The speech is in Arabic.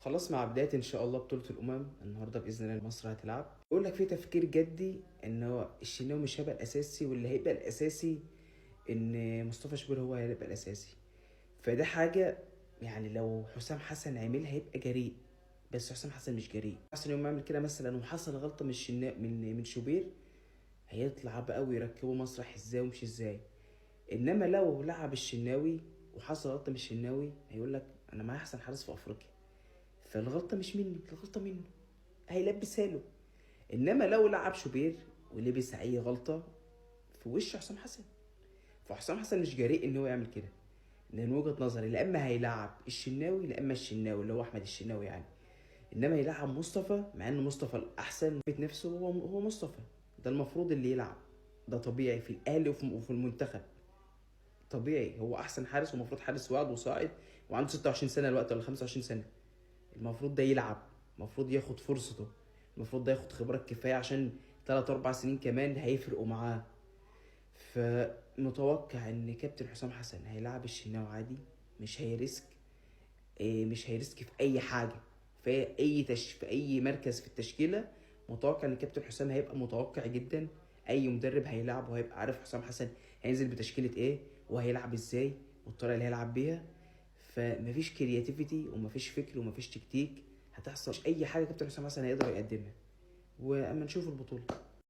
خلاص مع بداية إن شاء الله بطولة الأمم النهاردة بإذن الله مصر هتلعب. يقول لك في تفكير جدي إن هو الشناوي مش هيبقى الأساسي، واللي هيبقى الأساسي إن مصطفى شوبير هو هيبقى الأساسي. فده حاجة يعني لو حسام حسن عملها هيبقى جريء، بس حسام حسن مش جريء. حسن يوم ما يعمل كده مثلا وحصل غلطة من من شوبير، هيطلع بقى ويركبوا مسرح ازاي ومش ازاي. انما لو لعب الشناوي وحصل غلطة من الشناوي هيقول لك انا معايا احسن حارس في افريقيا، فالغلطه مش مني، الغلطه منه، هيلبسها له. انما لو لعب شوبير ولبس اي غلطه في وش حسام حسن، فحسام حسن مش جريء ان هو يعمل كده. لان وجهه نظري لا اما هيلعب الشناوي لا اما الشناوي اللي هو احمد الشناوي يعني، انما يلعب مصطفى مع ان مصطفى الاحسن بيت نفسه هو مصطفى. ده المفروض اللي يلعب، ده طبيعي في الاهلي وفي المنتخب. طبيعي هو احسن حارس ومفروض حارس واعد وصاعد وعنده 26 سنه الوقت ولا 25 سنه. المفروض ده يلعب، المفروض ياخد فرصته، المفروض ده ياخد خبرات كفايه عشان 3 4 سنين كمان هيفرقوا معاه. فمتوقع ان كابتن حسام حسن هيلعب الشناوي عادي، مش هيريسك. مش هيريسك في اي حاجه، في اي مركز في التشكيله. متوقع ان كابتن حسام هيبقى متوقع جدا. اي مدرب هيلعب وهيبقى عارف حسام حسن هينزل بتشكيله ايه وهيلعب ازاي والطريقه اللي هيلعب بيها. فمفيش كرياتيفيتي ومفيش فكر ومفيش تكتيك هتحصل. مش اي حاجه كابتن حسام حسن هيقدر يقدمها. واما نشوف البطوله